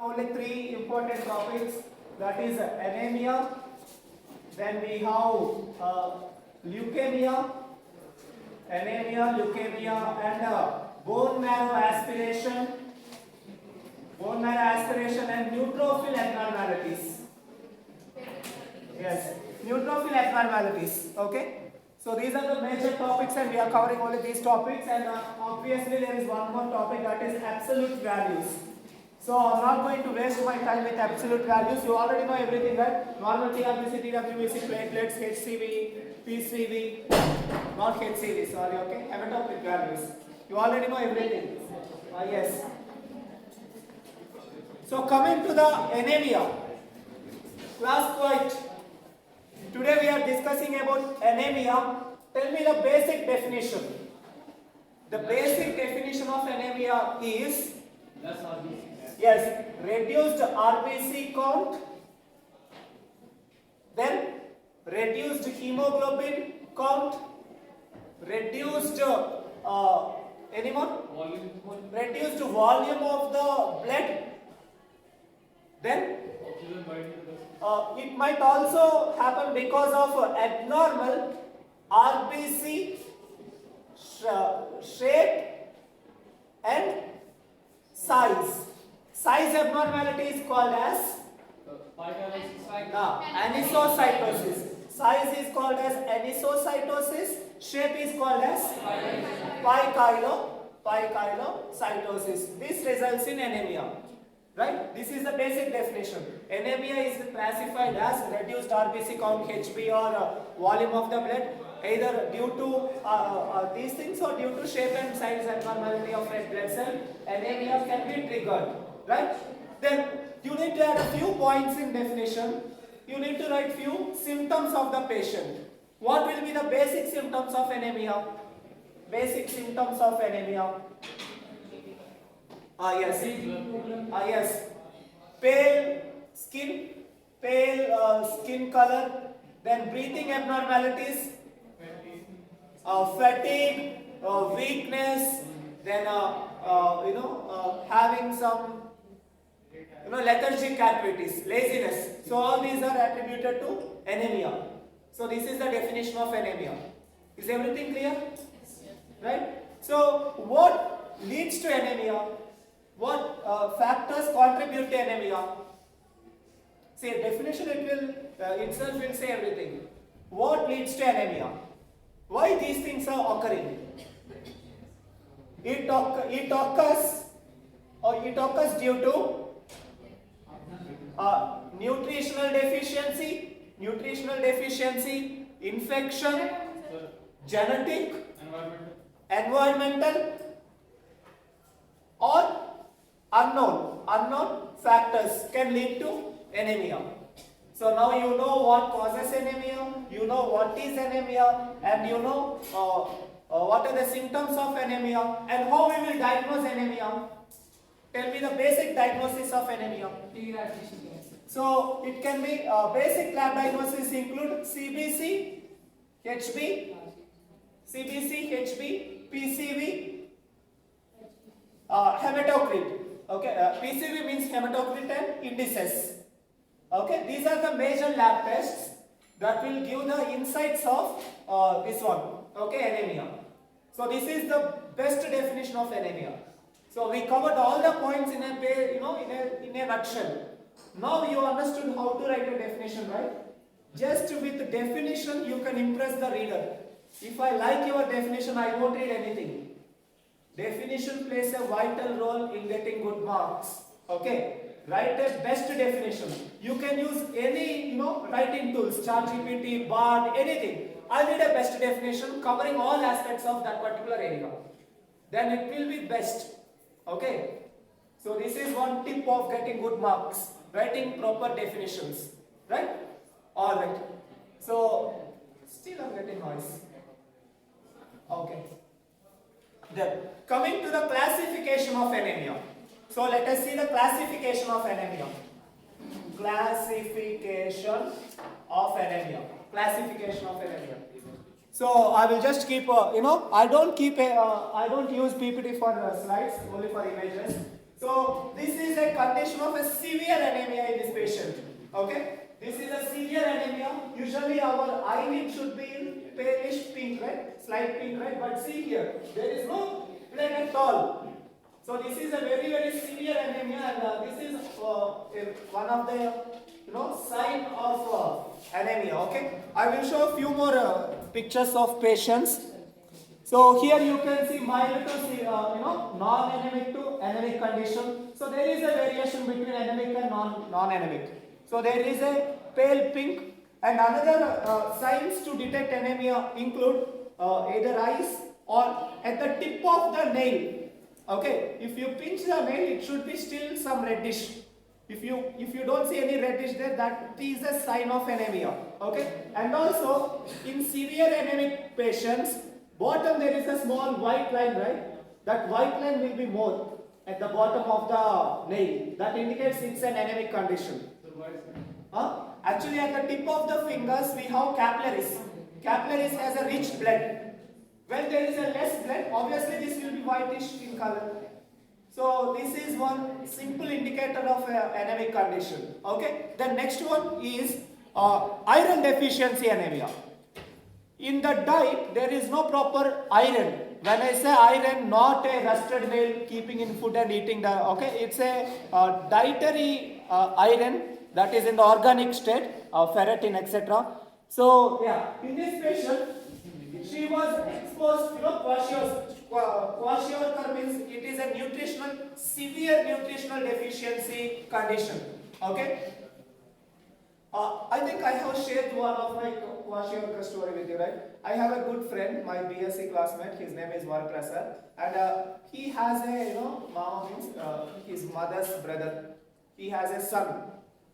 Only three important topics, that is anemia, then we have leukemia, and bone marrow aspiration and neutrophil abnormalities. Yes, neutrophil abnormalities. Okay. So these are the major topics and we are covering only these topics, and obviously there is one more topic, that is absolute values. So I'm not going to waste my time with absolute values. You already know everything, right? Normal TRBC, TWBC, platelets, HCV, PCV, not HCV, sorry, okay? Hematocritic values. You already know everything. Yes. So coming to the anemia. Last point. Today we are discussing about anemia. Tell me the basic definition. The basic definition of anemia is yes, reduced RBC count, then reduced hemoglobin count, reduced reduced volume of the blood, then it might also happen because of abnormal RBC shape and size. Size abnormality is called as anisocytosis. Size is called as anisocytosis. Shape is called as pichylcytosis. This results in anemia. Right? This is the basic definition. Anemia is classified as reduced RBC count, HB, or volume of the blood, either due to these things or due to shape and size abnormality of red blood cell. Anemia can be triggered. Right? Then you need to add a few points in definition. You need to write few symptoms of the patient. What will be the basic symptoms of anemia? Basic symptoms of anemia. Yes. Pale skin color, then breathing abnormalities, fatigue, weakness, then having some lethargic activities, laziness. So all these are attributed to anemia. So this is the definition of anemia. Is everything clear? Right? So what leads to anemia? What factors contribute to anemia? See, definition itself will say everything. What leads to anemia? Why these things are occurring? It occurs due to nutritional deficiency, infection, genetic, environmental, or unknown factors can lead to anemia. So now you know what causes anemia, you know what is anemia, and you know what are the symptoms of anemia and how we will diagnose anemia. Tell me the basic diagnosis of anemia. So it can be basic lab diagnosis include CBC, HB, PCV, hematocrit. Okay, PCV means hematocrit and indices. Okay, these are the major lab tests that will give the insights of this one. Okay, anemia. So this is the best definition of anemia. So we covered all the points in a nutshell. Now you understood how to write a definition, right? Just with the definition you can impress the reader. If I like your definition, I won't read anything. Definition plays a vital role in getting good marks. Okay, write a best definition. You can use any writing tools, ChatGPT, Bard, anything. I need a best definition covering all aspects of that particular area. Then it will be best. Okay. So this is one tip of getting good marks. Writing proper definitions. Right? Alright. So still I'm getting noise. Okay. Then coming to the classification of anemia. So let us see the classification of anemia. Classification of anemia. So I will just keep I don't use PPT for slides, only for images. So this is a condition of a severe anemia in this patient. Okay, this is a severe anemia. Usually our eyelid should be in palish pink, right? Slight pink, right? But see here, there is no blood at all. So this is a very, very severe anemia, and this is one of the sign of anemia. Okay, I will show a few more pictures of patients. So here you can see mild to non-anemic to anemic condition. So there is a variation between anemic and non-anemic. So there is a pale pink, and another signs to detect anemia include either eyes or at the tip of the nail. Okay, if you pinch the nail, it should be still some reddish. If you don't see any reddish there, that is a sign of anemia. Okay, and also in severe anemic patients, bottom there is a small white line, right? That white line will be more at the bottom of the nail. That indicates it's an anemic condition. Actually, at the tip of the fingers, we have capillaries. Capillaries has a rich blood. When there is a less blood, obviously this will be whitish in color. So this is one simple indicator of anemic condition. Okay. The next one is iron deficiency anemia. In the diet, there is no proper iron. When I say iron, not a rusted nail keeping in food and eating the. Okay, it's a dietary iron that is in the organic state, ferritin, etc. So yeah, in this patient, she was exposed, kwashiorkor means it is a severe nutritional deficiency condition. Okay. I think I have shared one of my kwashiorkor story with you, right? I have a good friend, my BSc classmate. His name is Varprasad, and he has a mama means his mother's brother. He has a son.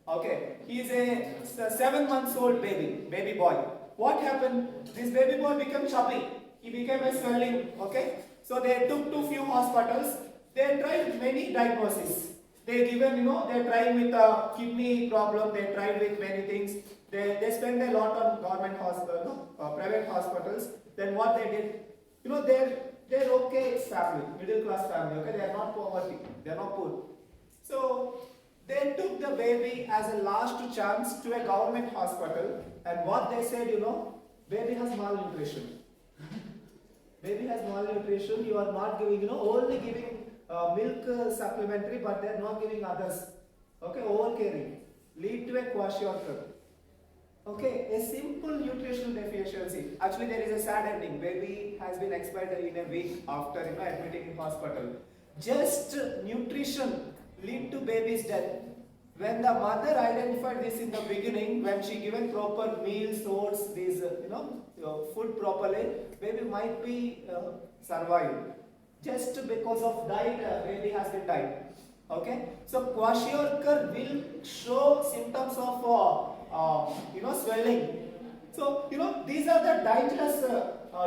Okay, he is a 7 months old baby boy. What happened? This baby boy became chubby. He became a swelling. Okay, so they took to few hospitals. They tried many diagnoses. They given they tried with a kidney problem. They tried with many things. They spend a lot on government hospital, private hospitals. Then what they did? They're okay family, middle class family. Okay, they are not poverty. They are not poor. So they took the baby as a last chance to a government hospital, and what they said, baby has malnutrition. Baby has malnutrition. You are not giving, only giving milk supplementary, but they are not giving others. Okay, overcaring lead to a kwashiorkor. Okay, a simple nutritional deficiency. Actually, there is a sad ending. Baby has been expired in a week after admitting in hospital. Just nutrition lead to baby's death. When the mother identified this in the beginning, when she given proper meals, oats, these food properly, baby might be survived. Just because of diet, baby has been died. Okay, so kwashiorkor will show symptoms of swelling. So these are the dietless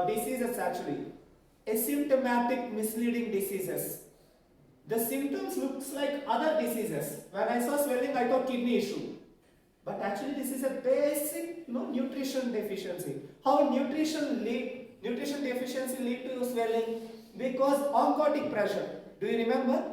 diseases actually, asymptomatic misleading diseases. The symptoms looks like other diseases. When I saw swelling, I thought kidney issue. But actually this is a basic nutrition deficiency. How nutrition deficiency lead to swelling? Because oncotic pressure. Do you remember?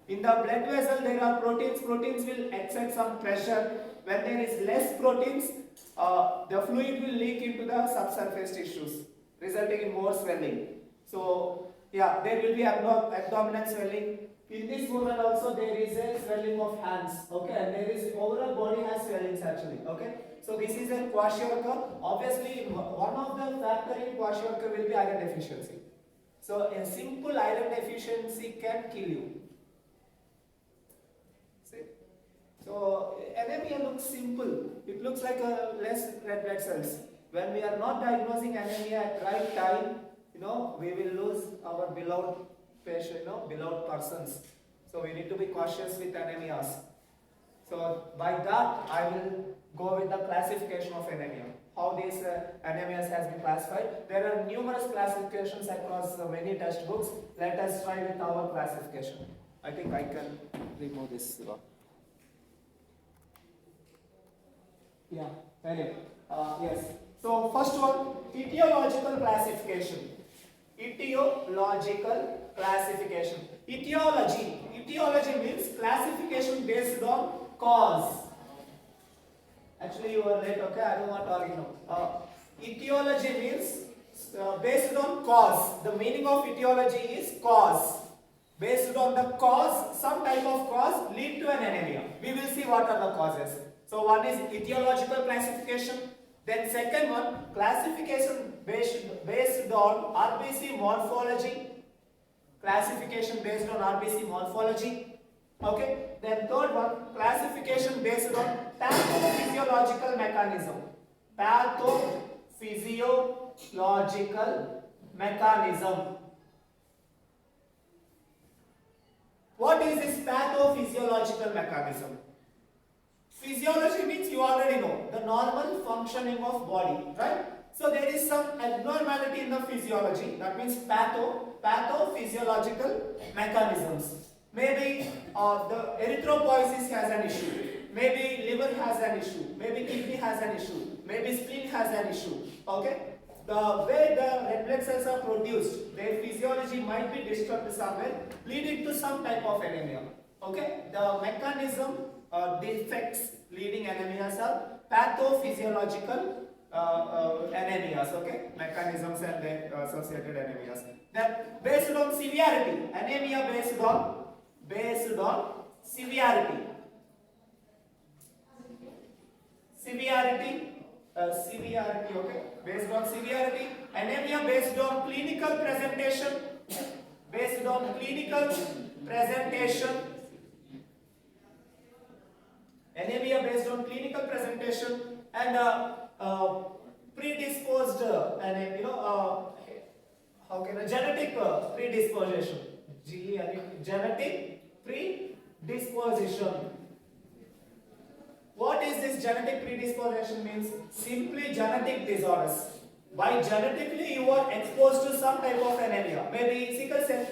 In the blood vessel there are proteins. Proteins will exert some pressure. When there is less proteins, the fluid will leak into the subsurface tissues, resulting in more swelling. So yeah, there will be abdominal swelling. In this woman also there is a swelling of hands. Okay, and there is overall body has swellings actually. Okay, so this is a kwashiorkor. Obviously, one of the factor in kwashiorkor will be iron deficiency. So a simple iron deficiency can kill you. See? So anemia looks simple. It looks like less red blood cells. When we are not diagnosing anemia at right time, we will lose our beloved patient, beloved persons. So we need to be cautious with anemias. So by that, I will go with the classification of anemia. How these anemias has been classified. There are numerous classifications across many textbooks. Let us try with our classification. I think I can remove this. Yeah, anyway. Yes. So first one, etiological classification. Etiological classification. Etiology. etiology means classification based on cause. Actually, you are late, okay? I don't want to argue now. Etiology means based on cause. The meaning of etiology is cause. Based on the cause, some type of cause lead to an anemia. We will see what are the causes. So one is etiological classification. Then second one, classification based on RBC morphology. Classification based on RBC morphology. Okay. Then third one, classification based on pathophysiological mechanism. Pathophysiological mechanism. What is this pathophysiological mechanism? Physiology means you already know the normal functioning of body, right? So there is some abnormality in the physiology. That means pathophysiological mechanisms. Maybe the erythropoiesis has an issue. Maybe liver has an issue. Maybe kidney has an issue. Maybe spleen has an issue. Okay? The way the red blood cells are produced, their physiology might be disturbed somewhere, leading to some type of anemia. Okay? The mechanism defects leading anemias are pathophysiological anemias. Okay? Mechanisms and their associated anemias. Then based on severity, anemia based on severity. Severity, okay? Based on severity, anemia based on clinical presentation. Based on clinical presentation. Anemia based on clinical presentation and predisposed genetic predisposition. Genetic predisposition. What is this genetic predisposition means? Simply genetic disorders. By genetically you are exposed to some type of anemia. Maybe sickle cell.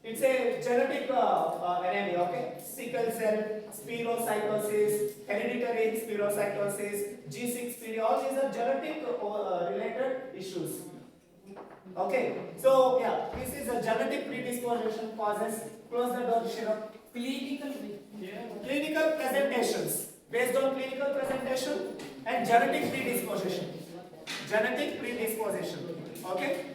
It's a genetic anemia, okay? Sickle cell, spirocytosis, hereditary spirocytosis, G6PD, all these are genetic related issues. Okay, so yeah, this is a genetic predisposition causes. Close the door, Shira. Clinical presentations. Based on clinical presentation and genetic predisposition. Genetic predisposition. Okay?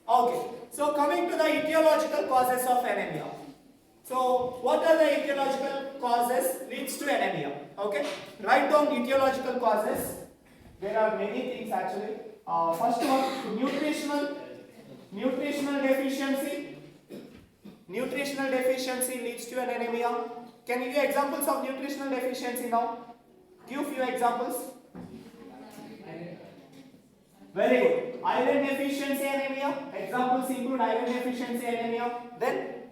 Okay. So coming to the etiological causes of anemia. So what are the etiological causes leads to anemia? Okay? Write down etiological causes. There are many things actually. First one, nutritional deficiency. Nutritional deficiency leads to an anemia. Can you give examples of nutritional deficiency now? Give few examples. Very good. Iron deficiency anemia. Examples include iron deficiency anemia. Then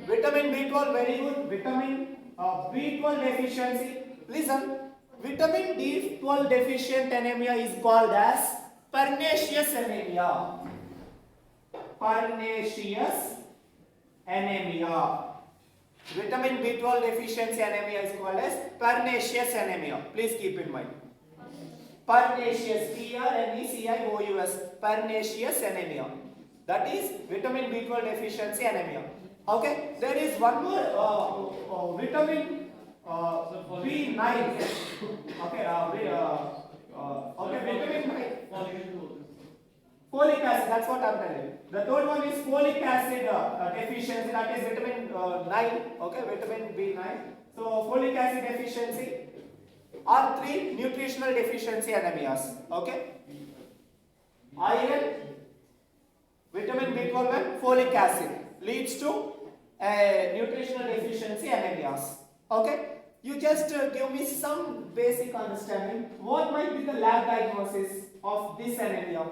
vitamin B12. Very good. Vitamin B12 deficiency. Listen. Vitamin B12 deficient anemia is called as pernicious anemia. Pernicious anemia. Vitamin B12 deficiency anemia is called as pernicious anemia. Please keep in mind. Pernicious, P-R-N-E-C-I-O-U-S, pernicious anemia. That is vitamin B12 deficiency anemia. Okay, there is one more vitamin B9. Okay, vitamin 9. Folic acid, that's what I'm telling you. The third one is folic acid deficiency, that is vitamin 9. Okay, vitamin B9. So folic acid deficiency are 3 nutritional deficiency anemias. Okay, iron, vitamin B12 and folic acid leads to nutritional deficiency anemias. Okay, you just give me some basic understanding. What might be the lab diagnosis of this anemia?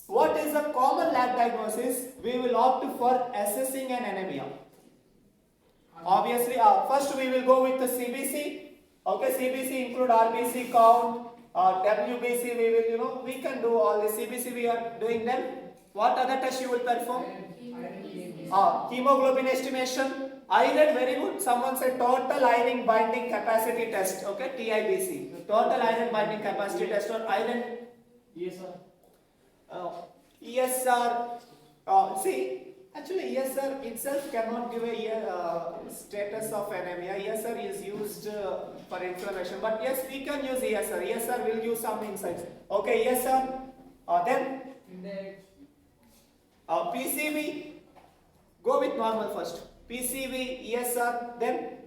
What is the common lab diagnosis we will opt for assessing an anemia? Obviously, first we will go with the CBC. Okay, CBC include RBC count, WBC. We can do all the CBC. We are doing them. What other tests you will perform? Hemoglobin estimation. Iron, very good. Someone said total iron binding capacity test. Okay, TIBC. Total iron binding capacity test or iron. Yes, sir. ESR. See, Actually, ESR itself cannot give a status of anemia. ESR is used for inflammation, but yes, we can use ESR. ESR will give some insights. Okay, ESR. Then PCV. Go with normal first. PCV, ESR. Then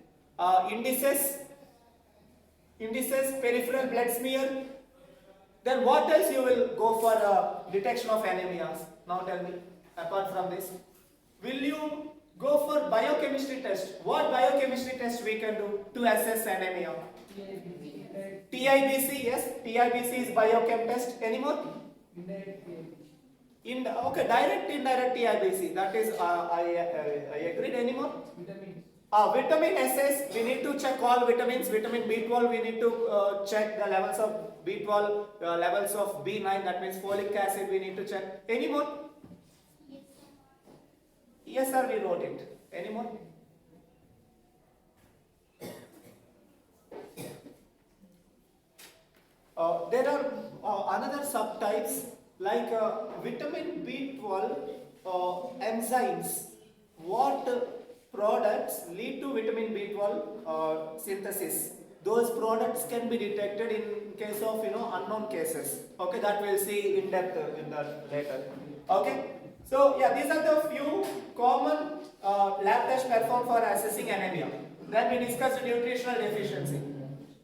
indices, peripheral blood smear. Then what else you will go for detection of anemias? Now tell me. Apart from this. Will you go for biochemistry test? What biochemistry test we can do to assess anemia? TIBC, yes. TIBC is biochem test. Any more? Okay, direct, indirect TIBC. That is, I agreed. Any more? Vitamin assays. We need to check all vitamins. Vitamin B12. We need to check the levels of B12, levels of B9. That means folic acid. We need to check. Any more? Yes, sir, we wrote it. Any more? There are another subtypes like vitamin B12 enzymes. What products lead to vitamin B12 synthesis? Those products can be detected in case of unknown cases. Okay, that we'll see in depth in that later. Okay. So yeah, these are the few common lab tests performed for assessing anemia. Then we discussed nutritional deficiency.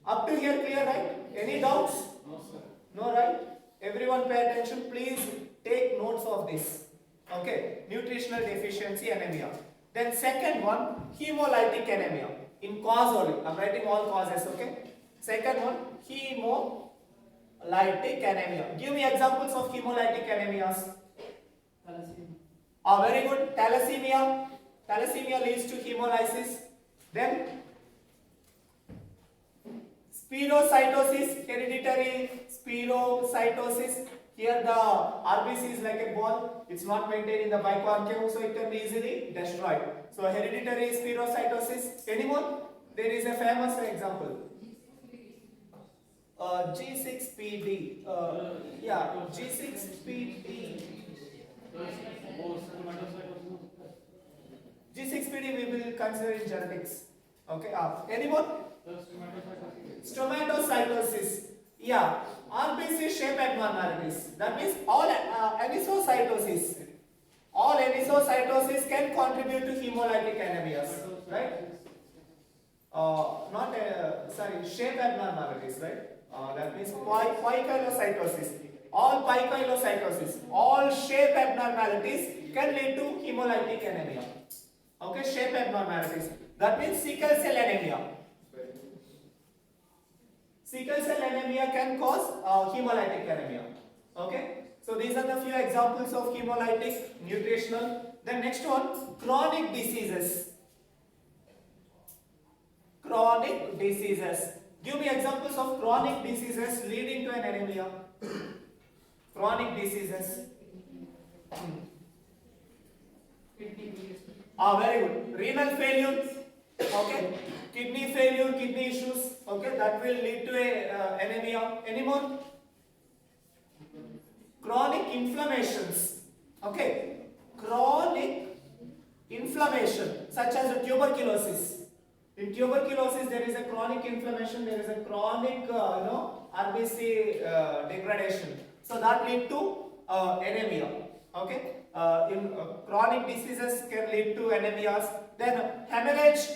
Up to here clear, right? Any doubts? No, sir. No, right? Everyone pay attention. Please take notes of this. Okay, nutritional deficiency anemia. Then second one, hemolytic anemia. In cause only. I'm writing all causes. Okay. Second one, hemolytic anemia. Give me examples of hemolytic anemias. Very good. Thalassemia. Thalassemia leads to hemolysis. Then spherocytosis, hereditary spherocytosis. Here the RBC is like a ball. It's not maintained in the biconcave, so it can be easily destroyed. So hereditary spherocytosis. Any more? There is a famous example. G6PD. Yeah, G6PD. G6PD we will consider in genetics. Okay. Any more? Stomatocytosis. Yeah. RBC shape abnormalities. That means all anisocytosis. All anisocytosis can contribute to hemolytic anemias, right? Shape abnormalities, right? That means poikilocytosis. All poikilocytosis, all shape abnormalities can lead to hemolytic anemia. Okay, shape abnormalities. That means sickle cell anemia. Sickle cell anemia can cause hemolytic anemia. Okay, so these are the few examples of hemolytic, nutritional. Then next one, chronic diseases. Chronic diseases. Give me examples of chronic diseases leading to an anemia. Chronic diseases. Very good. Renal failure. Okay. Kidney failure, kidney issues. Okay, that will lead to a anemia. Any more? Chronic inflammations. Okay. Chronic inflammation, such as tuberculosis. In tuberculosis, there is a chronic inflammation. There is a chronic, RBC degradation. So that lead to anemia. Okay. In chronic diseases can lead to anemias. Then hemorrhage.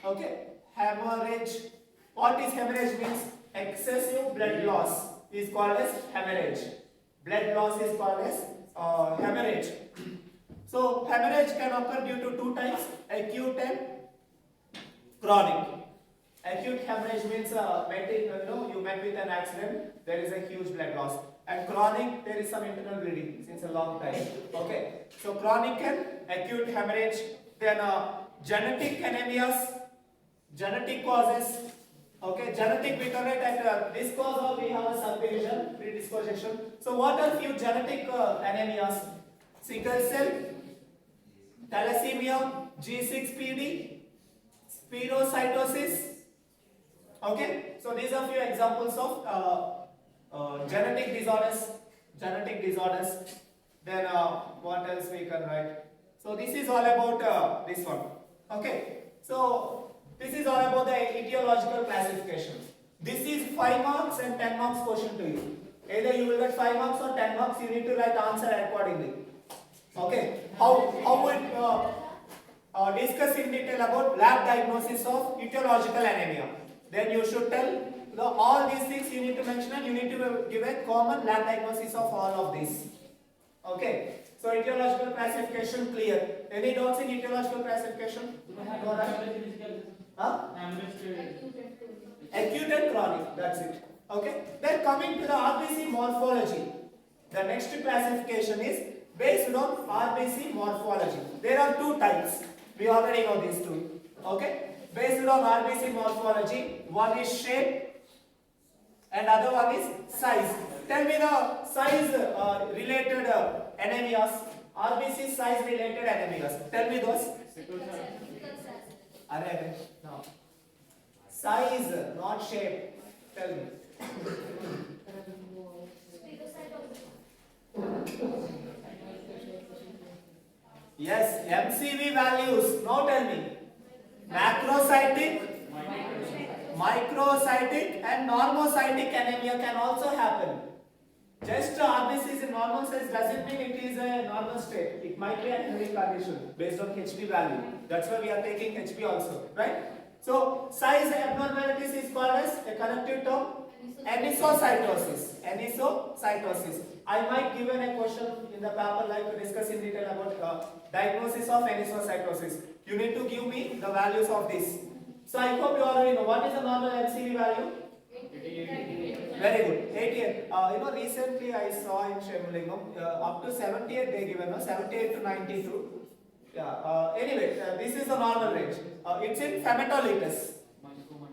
Okay. Hemorrhage. What is hemorrhage means? Excessive blood loss is called as hemorrhage. Blood loss is called as hemorrhage. So hemorrhage can occur due to two types: acute and chronic. Acute hemorrhage means you met with an accident, there is a huge blood loss. And chronic, there is some internal bleeding since a long time. Okay, so chronic and acute hemorrhage. Then genetic anemias, genetic causes. Okay, genetic we correct at this cause we have a subdivision, predisposition. So what are few genetic anemias? Sickle cell, thalassemia, G6PD, spherocytosis. Okay, so these are few examples of genetic disorders. Then what else we can write? So this is all about this one. Okay. So this is all about the etiological classification. This is 5 marks and 10 marks question to you. Either you will get 5 marks or 10 marks. You need to write answer accordingly. Okay. How would discuss in detail about lab diagnosis of etiological anemia? Then you should tell all these things you need to mention, and you need to give a common lab diagnosis of all of these. Okay. So etiological classification clear. Any doubts in etiological classification? Huh? Acute and chronic. That's it. Okay. Then coming to the RBC morphology. The next classification is based on RBC morphology. There are two types. We already know these two. Okay. Based on RBC morphology, one is shape and other one is size. Tell me the size related anemias. RBC size related anemias. Tell me those. No. Size, not shape. Tell me. Yes, MCV values. Now tell me. Macrocytic, microcytic and normocytic anemia can also happen. Just RBC is a normal size doesn't mean it is a normal state. It might be an anemic condition based on HB value. That's why we are taking HB also, right? So size abnormalities is called as a connective term. Anisocytosis. Anisocytosis. I might given a question in the paper like to discuss in detail about diagnosis of anisocytosis. You need to give me the values of this. So I hope you already know what is the normal MCV value. 88. Very good. 88. Recently I saw in Shemlingam up to 78 they given, 78 to 92. Yeah. Anyway, this is the normal range. It's in hematolitis,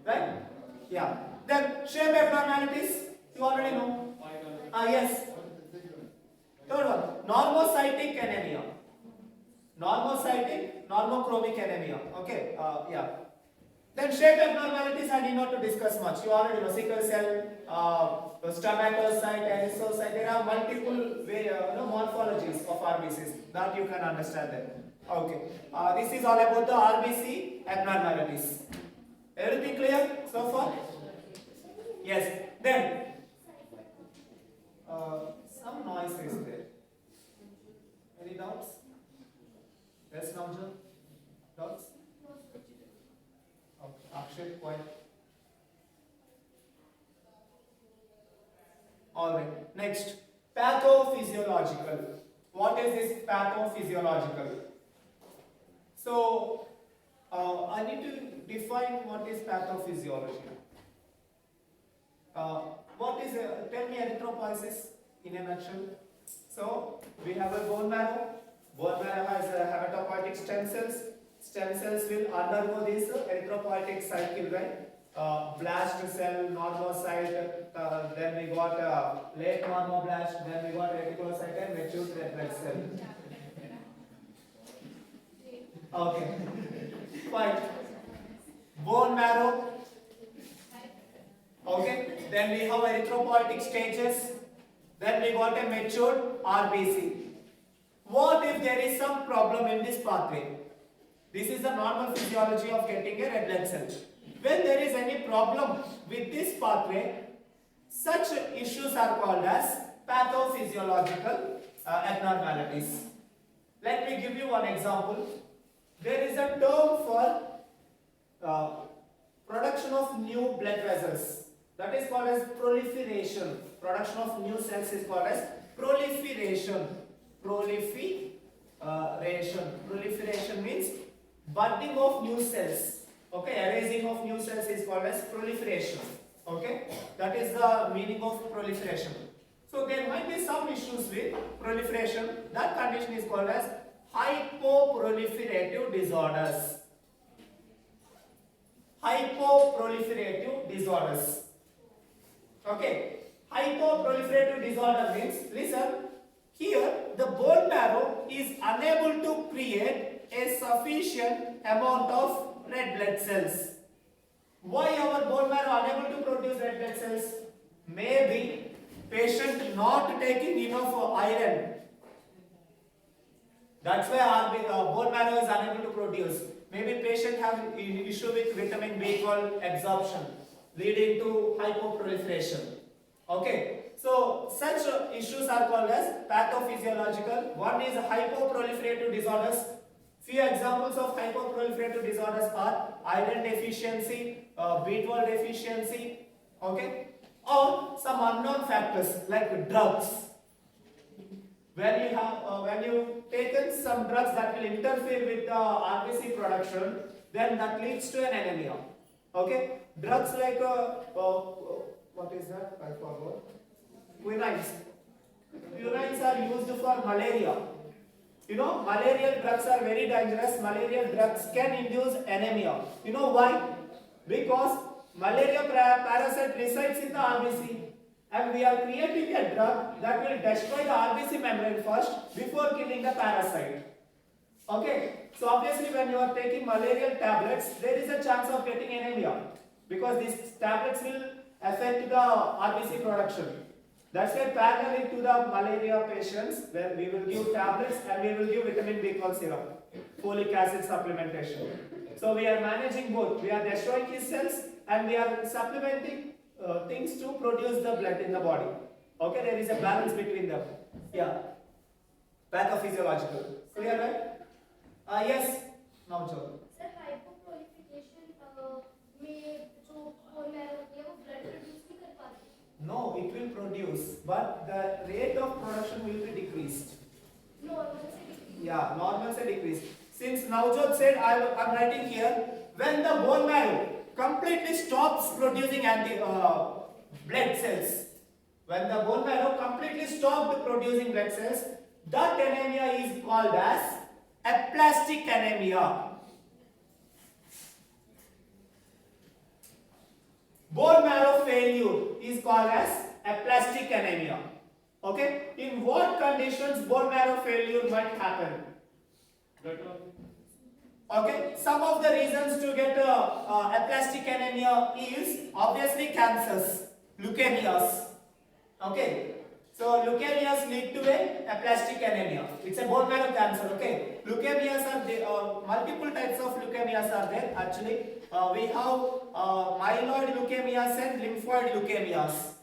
right? Yeah. Then shape abnormalities. You already know. Yes. Third one, normocytic anemia. Normocytic, normochromic anemia. Okay. Yeah. Then shape abnormalities I need not to discuss much. You already know sickle cell, stomatocyte, erisocyte. There are multiple morphologies of RBCs that you can understand them. Okay. This is all about the RBC abnormalities. Everything clear so far? Yes. Then some noise is there. Any doubts? Yes, Namja? Doubts? Okay. Akshay, quiet. Alright. Next, pathophysiological. What is this pathophysiological? So, I need to define what is pathophysiology. What is tell me erythropoiesis in a nutshell. So we have a bone marrow. Bone marrow has hematopoietic stem cells. Stem cells will undergo this erythropoietic cycle, right? Blast cell, normocyte, then we got late normoblast, then we got reticulocyte and mature red blood cell. Okay, fine. Bone marrow. Okay, then we have erythropoietic stages. Then we got a matured RBC. What if there is some problem in this pathway? This is the normal physiology of getting a red blood cell. When there is any problem with this pathway, such issues are called as pathophysiological abnormalities. Let me give you one example. There is a term for production of new blood vessels. That is called as proliferation. Production of new cells is called as proliferation. Proliferation means budding of new cells. Okay, arising of new cells is called as proliferation. Okay, that is the meaning of proliferation. So there might be some issues with proliferation. That condition is called as hypoproliferative disorders. Hypoproliferative disorders. Okay, hypoproliferative disorder means, listen, here the bone marrow is unable to create a sufficient amount of red blood cells. Why our bone marrow unable to produce red blood cells? Maybe patient not taking enough iron. That's why bone marrow is unable to produce. Maybe patient have issue with vitamin B12 absorption, leading to hypoproliferation. Okay, so such issues are called as pathophysiological. One is hypoproliferative disorders. Few examples of hypoproliferative disorders are iron deficiency, B12 deficiency, okay, or some unknown factors like drugs. When you taken some drugs that will interfere with the RBC production, then that leads to an anemia. Okay, drugs like what is that? I forgot. Quinines. Quinines are used for malaria. You know, malarial drugs are very dangerous. Malarial drugs can induce anemia. You know why? Because malaria parasite resides in the RBC. And we are creating a drug that will destroy the RBC membrane first before killing the parasite. Okay, so obviously when you are taking malarial tablets, there is a chance of getting anemia because these tablets will affect the RBC production. That's why parallel to the malaria patients, where we will give tablets and we will give vitamin B12 syrup, folic acid supplementation. So we are managing both. We are destroying his cells and we are supplementing things to produce the blood in the body. Okay, there is a balance between them. Yeah. Pathophysiological. Clear, right? Yes. Now, Joe. Sir, hypoproliferation may जो bone marrow होती है वो blood produce नहीं कर पाती. No, it will produce, but the rate of production will be decreased. Normal से decrease. Yeah, normal से decrease. Since Navjot said, I'm writing here, when the bone marrow completely stops producing blood cells. When the bone marrow completely stopped producing blood cells, that anemia is called as aplastic anemia. Bone marrow failure is called as aplastic anemia. Okay? In what conditions bone marrow failure might happen? Okay, some of the reasons to get aplastic anemia is obviously cancers, leukemias. Okay, so leukemias lead to a aplastic anemia. It's a bone marrow cancer. Okay, leukemias are there. Multiple types of leukemias are there. Actually, we have myeloid leukemias and lymphoid leukemias.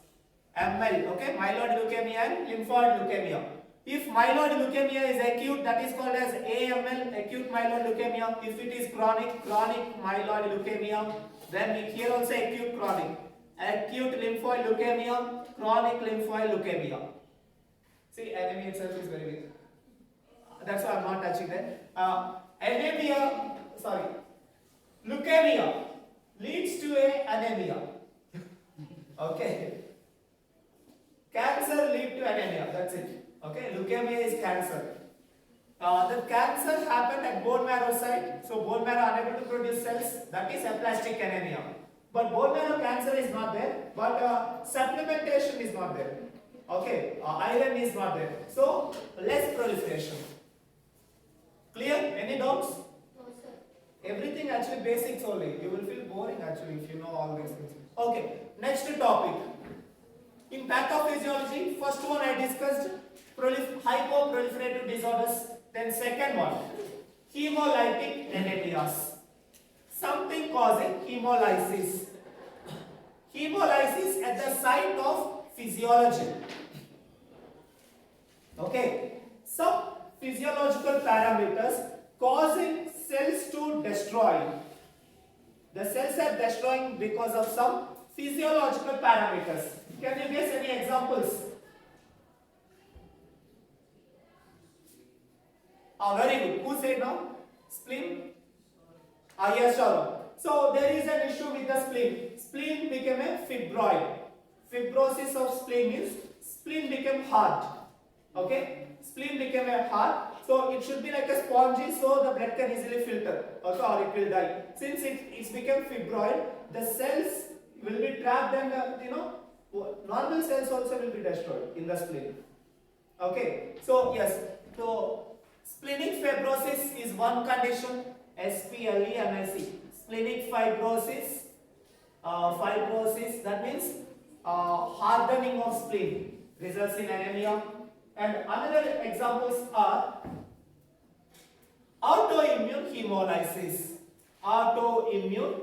ML. Okay, myeloid leukemia and lymphoid leukemia. If myeloid leukemia is acute, that is called as AML, acute myeloid leukemia. If it is chronic myeloid leukemia, then we here also acute chronic. Acute lymphoid leukemia, chronic lymphoid leukemia. See, anemia itself is very big. That's why I'm not touching that. Leukemia leads to a anemia. Okay. Cancer leads to anemia. That's it. Okay, leukemia is cancer. The cancer happened at bone marrow site, so bone marrow unable to produce cells. That is aplastic anemia. But bone marrow cancer is not there, but supplementation is not there. Okay, iron is not there, so less proliferation. Clear? Any doubts? No, sir. Everything actually basics only. You will feel boring actually if you know all these things. Okay, next topic. In pathophysiology, first one I discussed hypoproliferative disorders. Then second one, hemolytic anemias. Something causing hemolysis. Hemolysis at the site of physiology. Okay. Some physiological parameters causing cells to destroy. The cells are destroying because of some physiological parameters. Can you guess any examples? Very good. Who said now? Spleen? Yes, sure. So there is an issue with the spleen. Spleen became a fibroid. Fibrosis of spleen means spleen became hard. Okay? Spleen became a hard. So it should be like a spongy so the blood can easily filter. Okay, or it will die. Since it's become fibroid, the cells will be trapped and normal cells also will be destroyed in the spleen. Okay, so yes, so splenic fibrosis is one condition, SPLENIC. Splenic fibrosis, that means hardening of spleen results in anemia. And another examples are Autoimmune hemolysis. Autoimmune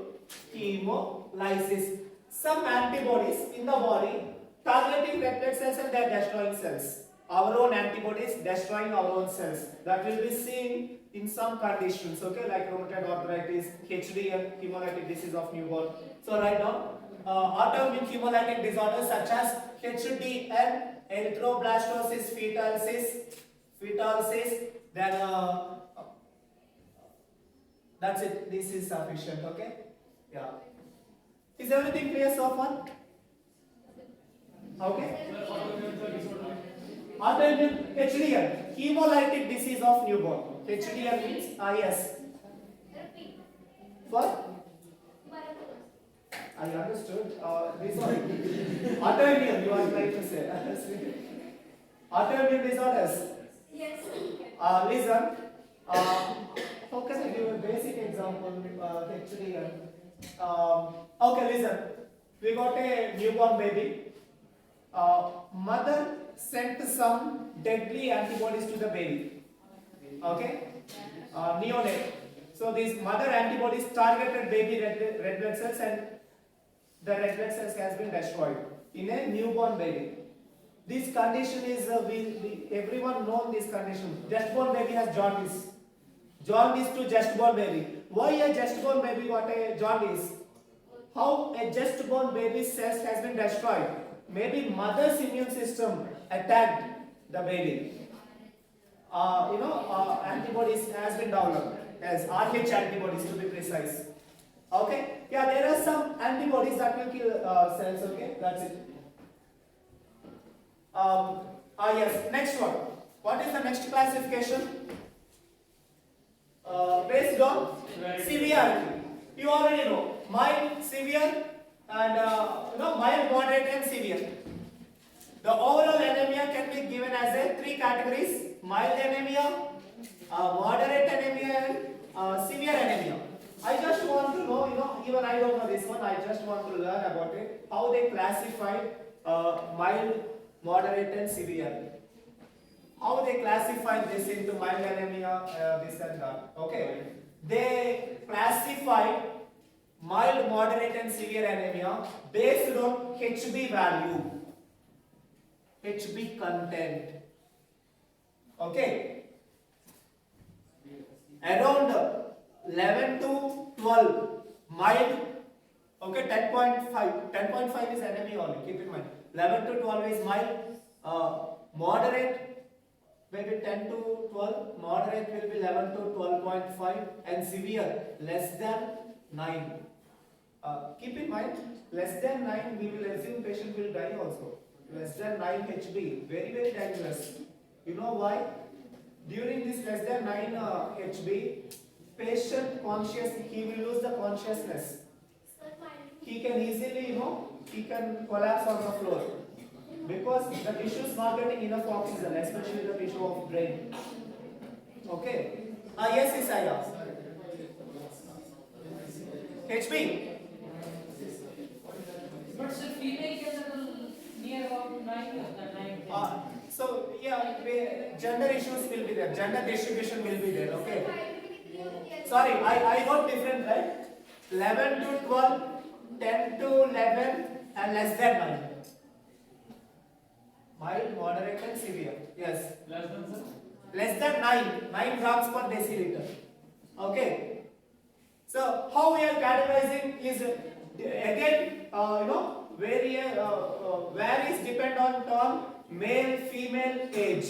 hemolysis. Some antibodies in the body targeting red blood cells and they are destroying cells. Our own antibodies destroying our own cells. That will be seen in some conditions, okay, like rheumatoid arthritis, HDN, hemolytic disease of newborn. So write down autoimmune hemolytic disorders such as HDN, erythroblastosis, fetal cyst, then that's it. This is sufficient, okay? Yeah. Is everything clear so far? Okay. Autoimmune HDN, hemolytic disease of newborn. HDN means yes. For? I understood. This one. Autoimmune, you are trying to say. Autoimmune disorders. Yes. Listen. How can I give a basic example? HDN. Okay, listen. We got a newborn baby. Mother sent some deadly antibodies to the baby. Okay? Neonate. So these mother antibodies targeted baby red blood cells and the red blood cells has been destroyed in a newborn baby. This condition is, everyone knows this condition. Just born baby has jaundice. Jaundice to just born baby. Why a just born baby got a jaundice? How a just born baby's cells has been destroyed? Maybe mother's immune system attacked the baby. Antibodies has been developed as RH antibodies to be precise. Okay? Yeah, there are some antibodies that will kill cells. Okay, that's it. Yes. Next one. What is the next classification? Based on severity. You already know mild, severe, and mild, moderate, and severe. The overall anemia can be given as a 3 categories: mild anemia, moderate anemia, and severe anemia. I just want to know, even I don't know this one. I just want to learn about it. How they classify mild, moderate, and severe. How they classify this into mild anemia, this and that. Okay. They classify mild, moderate, and severe anemia based on HB value, HB content. Okay. Around 11 to 12 mild. Okay, 10.5. 10.5 is anemia only. Keep in mind. 11 to 12 is mild. Moderate. Maybe 10 to 12, moderate will be 11 to 12.5, and severe less than 9. Keep in mind, less than 9 we will assume patient will die also. Less than 9 HB, very very dangerous. You know why? During this less than 9 HB, patient conscious, he will lose the consciousness. He can easily, he can collapse on the floor. Because the tissue is not getting enough oxygen, especially the tissue of brain. Okay. Yes, I asked. HB. But sir, female can settle near about 9. So yeah, gender issues will be there. Gender distribution will be there. Okay. Sorry, I got different, right? 11 to 12, 10 to 11, and less than 9. Mild, moderate, and severe. Yes. Less than, sir? Less than 9 grams per deciliter. Okay. So how we are categorizing is again varies dependent on male, female, age.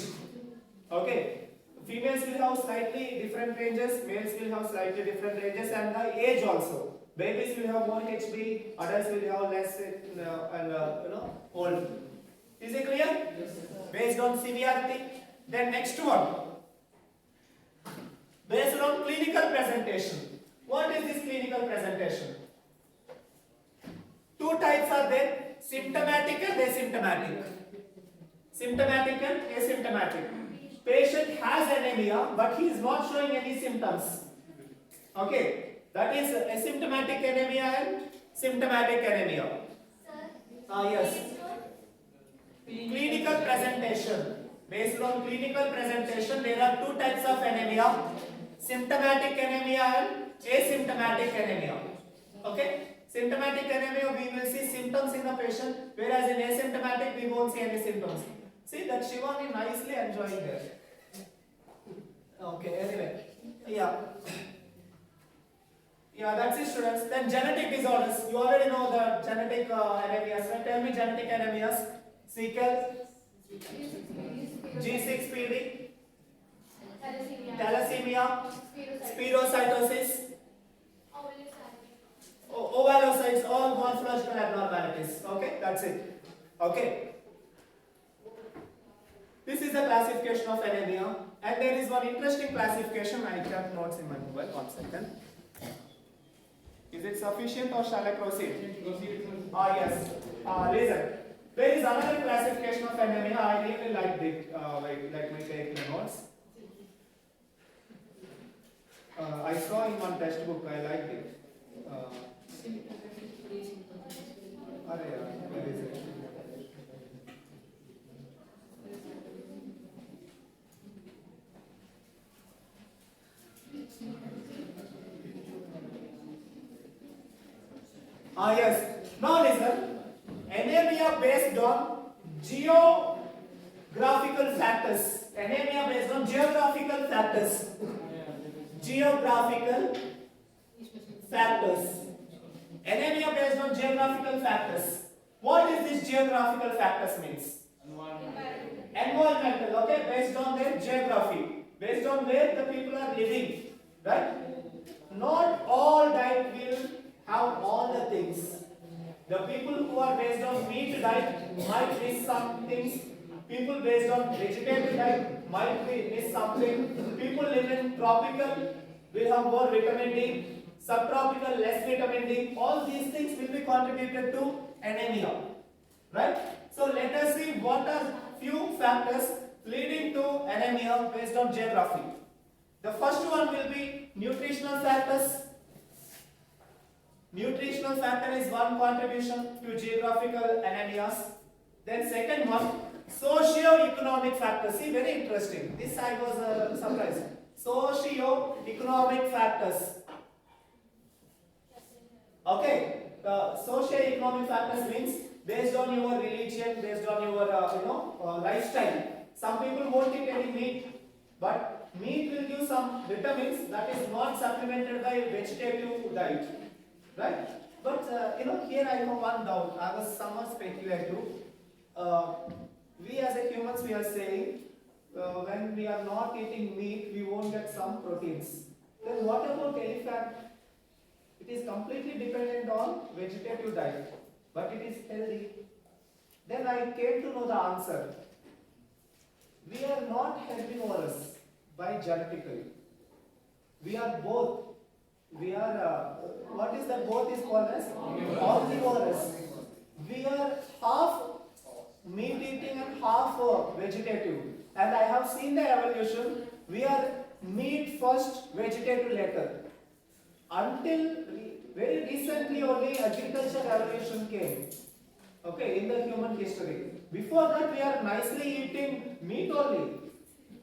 Okay. Females will have slightly different ranges. Males will have slightly different ranges, and the age also. Babies will have more HB. Adults will have less, old. Is it clear? Yes, sir. Based on severity. Then next one. Based on clinical presentation. What is this clinical presentation? 2 types are there. Symptomatic and asymptomatic. Symptomatic and asymptomatic. Patient has anemia but he is not showing any symptoms. Okay. That is asymptomatic anemia and symptomatic anemia. Yes. Clinical presentation. Based on clinical presentation, there are 2 types of anemia. symptomatic anemia and asymptomatic anemia. Okay? Symptomatic anemia, we will see symptoms in the patient, whereas in asymptomatic, we won't see any symptoms. See that Shivani nicely enjoying there. Okay, anyway. Yeah. Yeah, that's it, students. Then genetic disorders. You already know the genetic anemias. Right? Tell me genetic anemias. Sickle, G6PD, thalassemia, spherocytosis, ovalocytes, all morphological abnormalities. Okay, that's it. Okay. This is the classification of anemia, and there is one interesting classification. I kept notes in my mobile. 1 second. Is it sufficient or shall I proceed? Yes. Listen. There is another classification of anemia. I really liked it. Let me take the notes. I saw in one textbook. I liked it. Where is it? Yes. Now listen. Anemia based on geographical factors. Anemia based on geographical factors. Geographical factors. Anemia based on geographical factors. What is this geographical factors means? Environmental. Okay, based on their geography, based on where the people are living, right? Not all diet will have all the things. The people who are based on meat diet might miss some things. People based on vegetarian diet might miss something. People live in tropical will have more vitamin D. Subtropical less vitamin D. All these things will be contributed to anemia, right? So let us see what are few factors leading to anemia based on geography. The first one will be nutritional factors. Nutritional factor is one contribution to geographical anemias. Then second one, socio-economic factors. See, very interesting. This I was surprised. Socio-economic factors. Okay, socio-economic factors means based on your religion, based on your lifestyle. Some people won't eat any meat, but meat will give some vitamins that is not supplemented by vegetative diet. Right? But here I have one doubt. I was somewhat speculative. We as a humans, we are saying when we are not eating meat, we won't get some proteins. Then what about elephant? It is completely dependent on vegetative diet, but it is healthy. Then I came to know the answer. We are not herbivorous by genetically. We are both. We are, what is that both is called as? Omnivorous. We are half meat eating and half vegetative. And I have seen the evolution. We are meat first, vegetative later. Until very recently only agricultural revolution came. Okay, in the human history. Before that we are nicely eating meat only.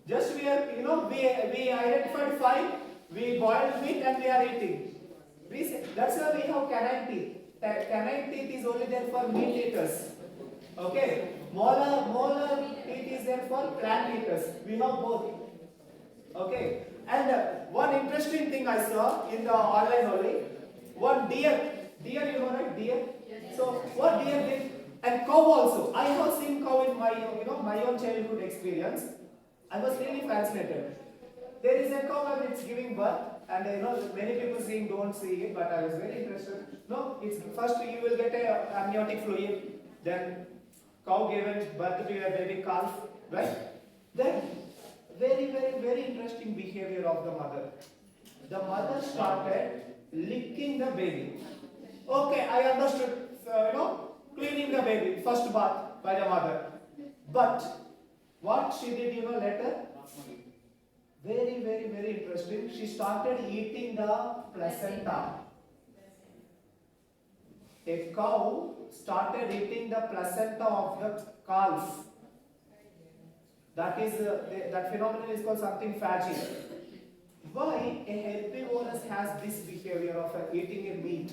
Just we are, we identified 5. We boiled meat and we are eating. That's why we have canine teeth. Canine teeth is only there for meat eaters. Okay. Molar teeth is there for plant eaters. We have both. Okay. And one interesting thing I saw in the online only. One deer. Deer, you know, right? Deer. So what deer did? And cow also. I have seen cow in my my own childhood experience. I was really fascinated. There is a cow and it's giving birth, and many people saying don't see it, but I was very interested. No, it's first you will get a amniotic fluid, then cow gave birth to a baby calf, right? Then very, very, very interesting behavior of the mother. The mother started licking the baby. Okay, I understood. Cleaning the baby, first bath by the mother. But what she did, later. Very, very, very interesting. She started eating the placenta. A cow started eating the placenta of the calf. That is that phenomenon is called something phagy. Why a herbivorous has this behavior of eating a meat?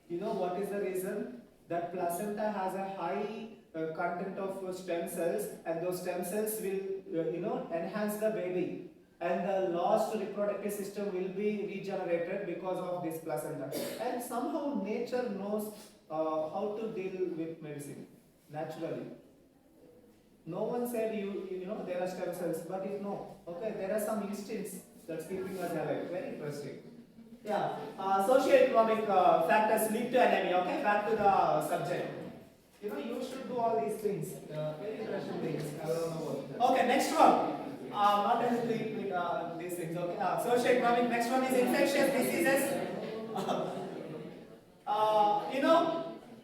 You know what is the reason? That placenta has a high content of stem cells, and those stem cells will enhance the baby, and the lost reproductive system will be regenerated because of this placenta. And somehow nature knows how to deal with medicine naturally. No one said there are stem cells, but if no, okay, there are some instincts that's keeping us alive. Very interesting. Yeah, socio-economic factors lead to anemia. Okay, back to the subject. You should do all these things. Very interesting things. I don't know what. Okay, next one. Not anything with these things. Okay, socio-economic. Next one is infectious diseases.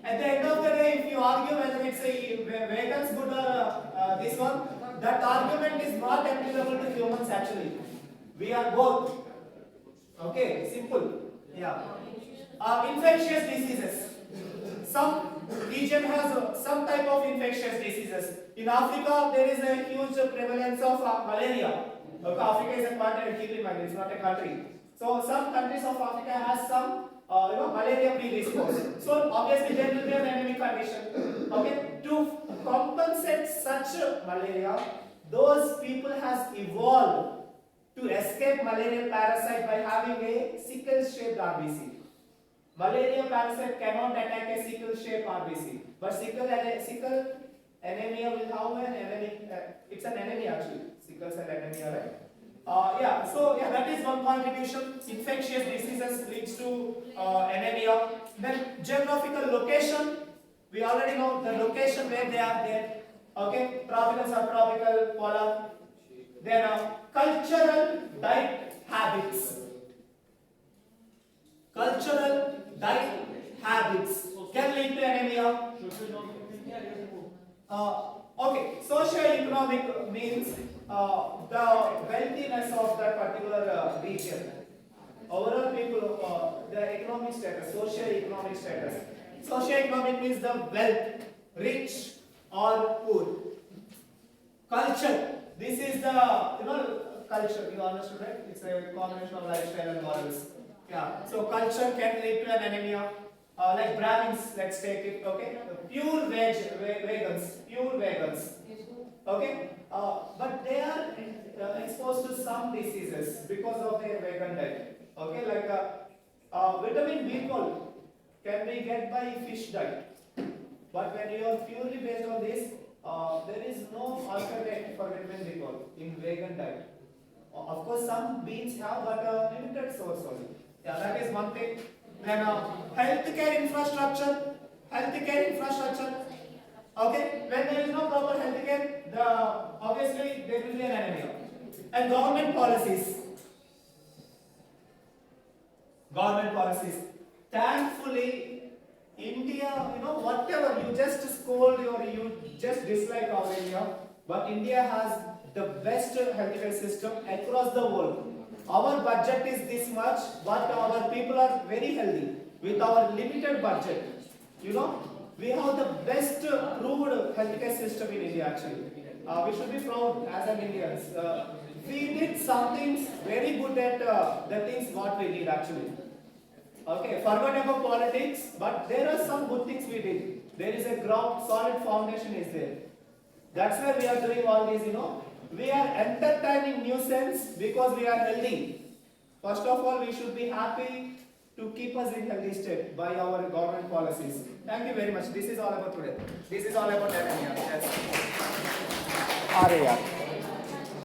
At the end of the day, if you argue whether it's a vegans good or this one, that argument is not applicable to humans actually. We are both. Okay, simple. Yeah. Infectious diseases. Some region has some type of infectious diseases. In Africa, there is a huge prevalence of malaria. Okay, Africa is a continent, keep in mind, it's not a country. So some countries of Africa has some malaria predisposed. So obviously there will be an endemic condition. Okay, to compensate such malaria, those people has evolved to escape malaria parasite by having a sickle-shaped RBC. Malaria parasite cannot attack a sickle-shaped RBC, but sickle anemia will have an anemic. It's an anemia actually. Sickle cell anemia, right? So that is one contribution. Infectious diseases leads to anemia. Then geographical location. We already know the location where they are there. Okay, tropical, subtropical, polar. Then cultural diet habits. Cultural diet habits can lead to anemia. Okay, socio-economic means the wealthiness of that particular region. Overall people, the economic status, socio-economic status. Socio-economic means the wealth, rich or poor. Culture, this is the culture, you understood, right? It's a combination of lifestyle and morals. Yeah, so culture can lead to an anemia. Like Brahmins, let's take it, okay? Pure vegans, okay? But they are exposed to some diseases because of their vegan diet, okay? Like vitamin B12 can be get by fish diet, but when you are purely based on this, there is no alternate for vitamin B12 in vegan diet. Of course, some beans have, but limited source only. Yeah, that is one thing. Then healthcare infrastructure. Okay, when there is no proper healthcare, obviously there will be an anemia. And government policies. Thankfully, India, whatever you just scold or you just dislike our India, but India has the best healthcare system across the world. Our budget is this much, but our people are very healthy with our limited budget. We have the best proved healthcare system in India actually. We should be proud as an Indians. We did some things very good at the things what we did actually. Okay, forgot about politics, but there are some good things we did. There is a ground, solid foundation is there. That's why we are doing all these, We are entertaining nuisance because we are healthy. First of all, we should be happy to keep us in healthy state by our government policies. Thank you very much. This is all about today. This is all about anemia. Yes.